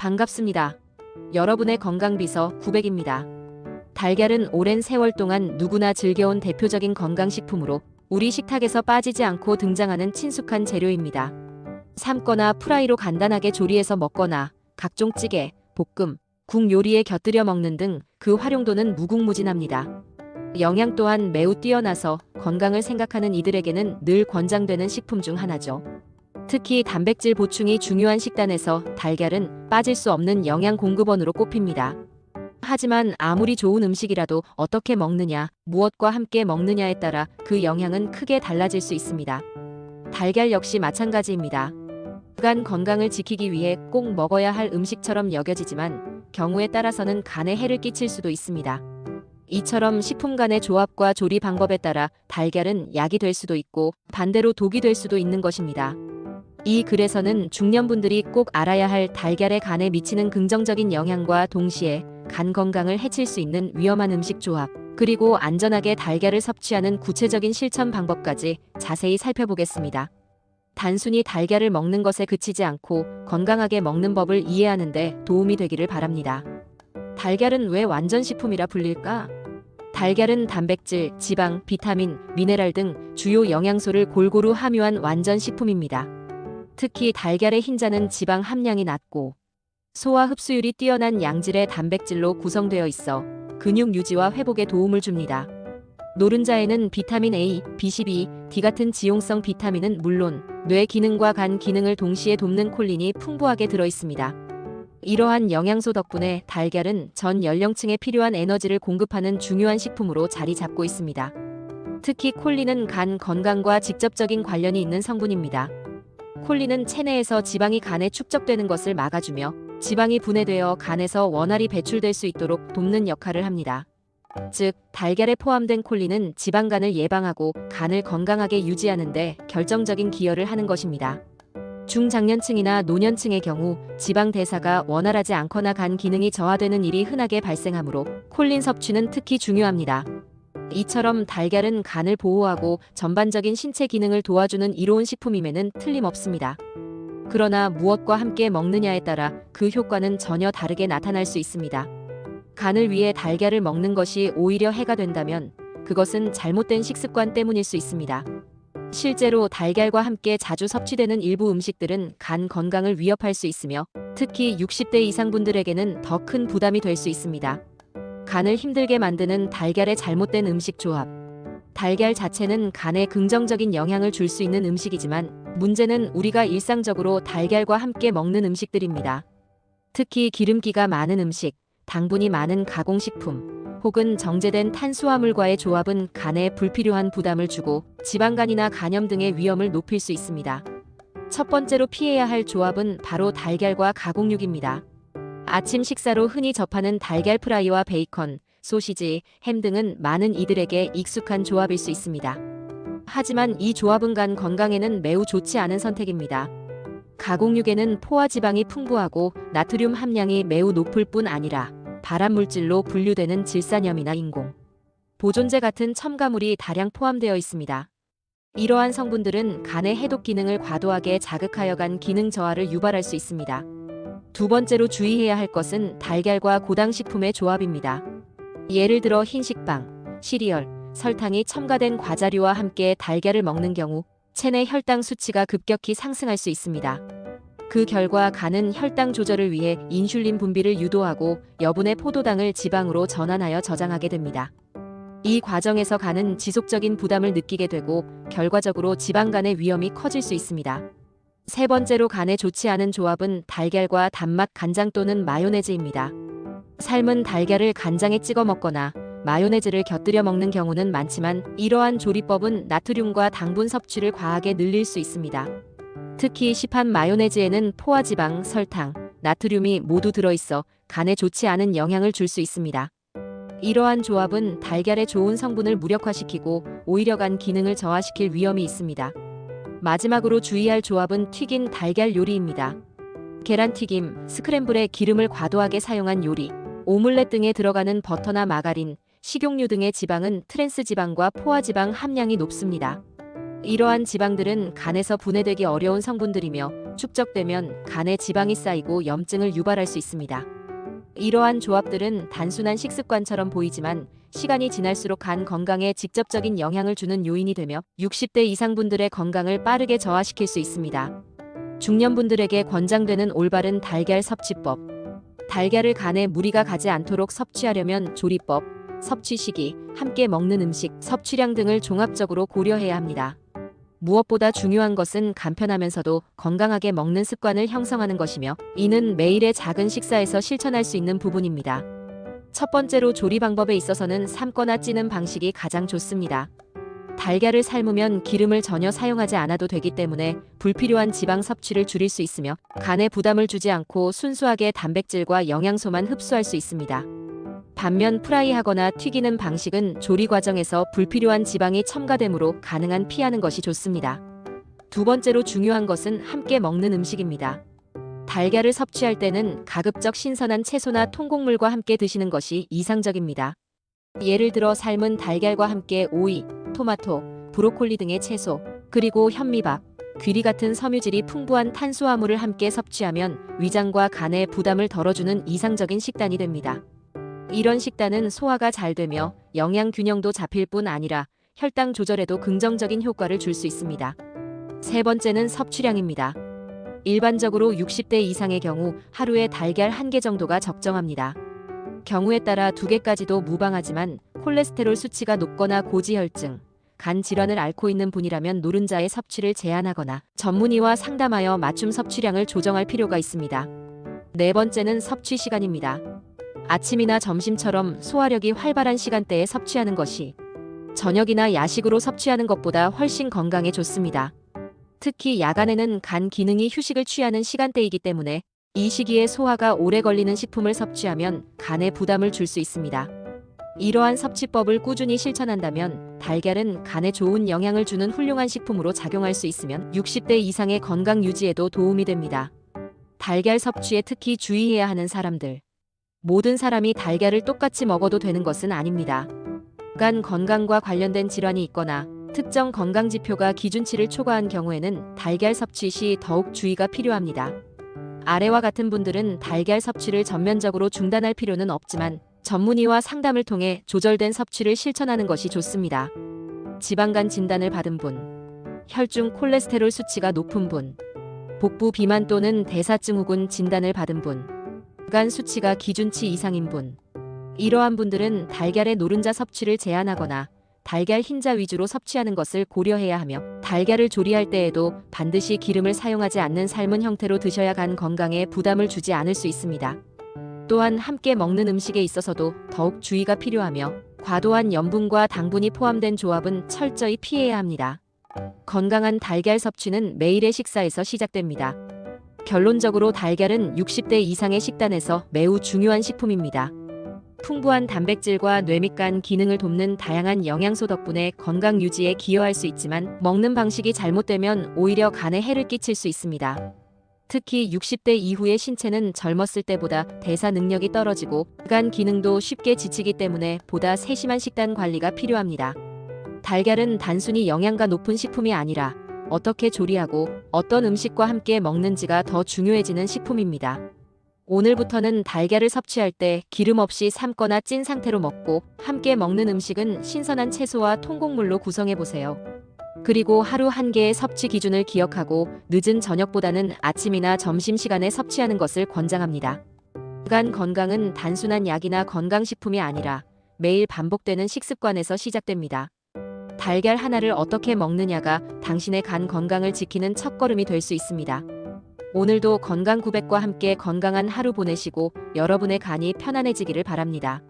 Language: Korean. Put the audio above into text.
반갑습니다. 여러분의 건강비서 900입니다. 달걀은 오랜 세월 동안 누구나 즐겨온 대표적인 건강식품으로 우리 식탁에서 빠지지 않고 등장하는 친숙한 재료입니다. 삶거나 프라이로 간단하게 조리해서 먹거나 각종 찌개, 볶음, 국 요리에 곁들여 먹는 등 그 활용도는 무궁무진합니다. 영양 또한 매우 뛰어나서 건강을 생각하는 이들에게는 늘 권장되는 식품 중 하나죠. 특히 단백질 보충이 중요한 식단에서 달걀은 빠질 수 없는 영양 공급원으로 꼽힙니다. 하지만 아무리 좋은 음식이라도 어떻게 먹느냐, 무엇과 함께 먹느냐에 따라 그 영향은 크게 달라질 수 있습니다. 달걀 역시 마찬가지입니다. 간 건강을 지키기 위해 꼭 먹어야 할 음식처럼 여겨지지만 경우에 따라서는 간에 해를 끼칠 수도 있습니다. 이처럼 식품 간의 조합과 조리 방법에 따라 달걀은 약이 될 수도 있고 반대로 독이 될 수도 있는 것입니다. 이 글에서는 중년분들이 꼭 알아야 할 달걀의 간에 미치는 긍정적인 영향과 동시에 간 건강을 해칠 수 있는 위험한 음식 조합, 그리고 안전하게 달걀을 섭취하는 구체적인 실천 방법까지 자세히 살펴보겠습니다. 단순히 달걀을 먹는 것에 그치지 않고 건강하게 먹는 법을 이해하는 데 도움이 되기를 바랍니다. 달걀은 왜 완전식품이라 불릴까? 달걀은 단백질, 지방, 비타민, 미네랄 등 주요 영양소를 골고루 함유한 완전식품입니다. 특히 달걀의 흰자는 지방 함량이 낮고 소화 흡수율이 뛰어난 양질의 단백질로 구성되어 있어 근육 유지와 회복에 도움을 줍니다. 노른자에는 비타민 A, B12, D 같은 지용성 비타민은 물론 뇌 기능과 간 기능을 동시에 돕는 콜린이 풍부하게 들어 있습니다. 이러한 영양소 덕분에 달걀은 전 연령층에 필요한 에너지를 공급하는 중요한 식품으로 자리 잡고 있습니다. 특히 콜린은 간 건강과 직접적인 관련이 있는 성분입니다. 콜린은 체내에서 지방이 간에 축적되는 것을 막아주며 지방이 분해되어 간에서 원활히 배출될 수 있도록 돕는 역할을 합니다. 즉, 달걀에 포함된 콜린은 지방간을 예방하고 간을 건강하게 유지하는 데 결정적인 기여를 하는 것입니다. 중장년층이나 노년층의 경우 지방 대사가 원활하지 않거나 간 기능이 저하되는 일이 흔하게 발생하므로 콜린 섭취는 특히 중요합니다. 이처럼 달걀은 간을 보호하고 전반적인 신체 기능을 도와주는 이로운 식품임에는 틀림없습니다. 그러나 무엇과 함께 먹느냐에 따라 그 효과는 전혀 다르게 나타날 수 있습니다. 간을 위해 달걀을 먹는 것이 오히려 해가 된다면 그것은 잘못된 식습관 때문일 수 있습니다. 실제로 달걀과 함께 자주 섭취되는 일부 음식들은 간 건강을 위협할 수 있으며 특히 60대 이상 분들에게는 더 큰 부담이 될 수 있습니다. 간을 힘들게 만드는 달걀의 잘못된 음식 조합. 달걀 자체는 간에 긍정적인 영향을 줄 수 있는 음식이지만 문제는 우리가 일상적으로 달걀과 함께 먹는 음식들입니다. 특히 기름기가 많은 음식, 당분이 많은 가공식품, 혹은 정제된 탄수화물과의 조합은 간에 불필요한 부담을 주고 지방간이나 간염 등의 위험을 높일 수 있습니다. 첫 번째로 피해야 할 조합은 바로 달걀과 가공육입니다. 아침 식사로 흔히 접하는 달걀 프라이와 베이컨, 소시지, 햄 등은 많은 이들에게 익숙한 조합일 수 있습니다. 하지만 이 조합은 간 건강에는 매우 좋지 않은 선택입니다. 가공육에는 포화지방이 풍부하고 나트륨 함량이 매우 높을 뿐 아니라 발암물질로 분류되는 질산염이나 인공 보존제 같은 첨가물이 다량 포함되어 있습니다. 이러한 성분들은 간의 해독 기능을 과도하게 자극하여 간 기능 저하를 유발할 수 있습니다. 두 번째로 주의해야 할 것은 달걀과 고당식품의 조합입니다. 예를 들어 흰식빵, 시리얼, 설탕이 첨가된 과자류와 함께 달걀을 먹는 경우 체내 혈당 수치가 급격히 상승할 수 있습니다. 그 결과 간은 혈당 조절을 위해 인슐린 분비를 유도하고 여분의 포도당을 지방으로 전환하여 저장하게 됩니다. 이 과정에서 간은 지속적인 부담을 느끼게 되고 결과적으로 지방간의 위험이 커질 수 있습니다. 세 번째로 간에 좋지 않은 조합은 달걀과 단맛 간장 또는 마요네즈입니다. 삶은 달걀을 간장에 찍어 먹거나 마요네즈를 곁들여 먹는 경우는 많지만 이러한 조리법은 나트륨과 당분 섭취를 과하게 늘릴 수 있습니다. 특히 시판 마요네즈에는 포화지방, 설탕, 나트륨이 모두 들어있어 간에 좋지 않은 영향을 줄 수 있습니다. 이러한 조합은 달걀의 좋은 성분을 무력화시키고 오히려 간 기능을 저하시킬 위험이 있습니다. 마지막으로 주의할 조합은 튀긴 달걀 요리입니다. 계란튀김, 스크램블에 기름을 과도하게 사용한 요리, 오믈렛 등에 들어가는 버터나 마가린, 식용유 등의 지방은 트랜스 지방과 포화지방 함량이 높습니다. 이러한 지방들은 간에서 분해되기 어려운 성분들이며 축적되면 간에 지방이 쌓이고 염증을 유발할 수 있습니다. 이러한 조합들은 단순한 식습관처럼 보이지만 시간이 지날수록 간 건강에 직접적인 영향을 주는 요인이 되며 60대 이상 분들의 건강을 빠르게 저하시킬 수 있습니다. 중년분들에게 권장되는 올바른 달걀 섭취법. 달걀을 간에 무리가 가지 않도록 섭취하려면 조리법, 섭취 시기, 함께 먹는 음식, 섭취량 등을 종합적으로 고려해야 합니다. 무엇보다 중요한 것은 간편하면서도 건강하게 먹는 습관을 형성하는 것이며 이는 매일의 작은 식사에서 실천할 수 있는 부분입니다. 첫 번째로 조리 방법에 있어서는 삶거나 찌는 방식이 가장 좋습니다. 달걀을 삶으면 기름을 전혀 사용하지 않아도 되기 때문에 불필요한 지방 섭취를 줄일 수 있으며 간에 부담을 주지 않고 순수하게 단백질과 영양소만 흡수할 수 있습니다. 반면 프라이하거나 튀기는 방식은 조리 과정에서 불필요한 지방이 첨가되므로 가능한 피하는 것이 좋습니다. 두 번째로 중요한 것은 함께 먹는 음식입니다. 달걀을 섭취할 때는 가급적 신선한 채소나 통곡물과 함께 드시는 것이 이상적입니다. 예를 들어 삶은 달걀과 함께 오이, 토마토, 브로콜리 등의 채소, 그리고 현미밥, 귀리 같은 섬유질이 풍부한 탄수화물을 함께 섭취하면 위장과 간에 부담을 덜어주는 이상적인 식단이 됩니다. 이런 식단은 소화가 잘 되며 영양 균형도 잡힐 뿐 아니라 혈당 조절에도 긍정적인 효과를 줄 수 있습니다. 세 번째는 섭취량입니다. 일반적으로 60대 이상의 경우 하루에 달걀 1개 정도가 적정합니다. 경우에 따라 2개까지도 무방하지만 콜레스테롤 수치가 높거나 고지혈증, 간 질환을 앓고 있는 분이라면 노른자의 섭취를 제한하거나 전문의와 상담하여 맞춤 섭취량을 조정할 필요가 있습니다. 네 번째는 섭취 시간입니다. 아침이나 점심처럼 소화력이 활발한 시간대에 섭취하는 것이 저녁이나 야식으로 섭취하는 것보다 훨씬 건강에 좋습니다. 특히 야간에는 간 기능이 휴식을 취하는 시간대이기 때문에 이 시기에 소화가 오래 걸리는 식품을 섭취하면 간에 부담을 줄 수 있습니다. 이러한 섭취법을 꾸준히 실천한다면 달걀은 간에 좋은 영향을 주는 훌륭한 식품으로 작용할 수 있으면 60대 이상의 건강 유지에도 도움이 됩니다. 달걀 섭취에 특히 주의해야 하는 사람들. 모든 사람이 달걀을 똑같이 먹어도 되는 것은 아닙니다. 간 건강과 관련된 질환이 있거나 특정 건강 지표가 기준치를 초과한 경우에는 달걀 섭취 시 더욱 주의가 필요합니다. 아래와 같은 분들은 달걀 섭취를 전면적으로 중단할 필요는 없지만 전문의와 상담을 통해 조절된 섭취를 실천하는 것이 좋습니다. 지방간 진단을 받은 분, 혈중 콜레스테롤 수치가 높은 분, 복부 비만 또는 대사증후군 진단을 받은 분, 간 수치가 기준치 이상인 분, 이러한 분들은 달걀의 노른자 섭취를 제한하거나 달걀 흰자 위주로 섭취하는 것을 고려해야 하며 달걀을 조리할 때에도 반드시 기름을 사용하지 않는 삶은 형태로 드셔야 간 건강에 부담을 주지 않을 수 있습니다. 또한 함께 먹는 음식에 있어서도 더욱 주의가 필요하며 과도한 염분과 당분이 포함된 조합은 철저히 피해야 합니다. 건강한 달걀 섭취는 매일의 식사에서 시작됩니다. 결론적으로 달걀은 60대 이상의 식단에서 매우 중요한 식품입니다. 풍부한 단백질과 뇌 및 간 기능을 돕는 다양한 영양소 덕분에 건강 유지에 기여할 수 있지만 먹는 방식이 잘못되면 오히려 간에 해를 끼칠 수 있습니다. 특히 60대 이후의 신체는 젊었을 때보다 대사 능력이 떨어지고 간 기능도 쉽게 지치기 때문에 보다 세심한 식단 관리가 필요합니다. 달걀은 단순히 영양가 높은 식품이 아니라 어떻게 조리하고 어떤 음식과 함께 먹는지가 더 중요해지는 식품입니다. 오늘부터는 달걀을 섭취할 때 기름 없이 삶거나 찐 상태로 먹고 함께 먹는 음식은 신선한 채소와 통곡물로 구성해보세요. 그리고 하루 1개의 섭취 기준을 기억하고 늦은 저녁보다는 아침이나 점심시간에 섭취하는 것을 권장합니다. 간 건강은 단순한 약이나 건강식품이 아니라 매일 반복되는 식습관에서 시작됩니다. 달걀 하나를 어떻게 먹느냐가 당신의 간 건강을 지키는 첫걸음이 될 수 있습니다. 오늘도 건강900과 함께 건강한 하루 보내시고 여러분의 간이 편안해지기를 바랍니다.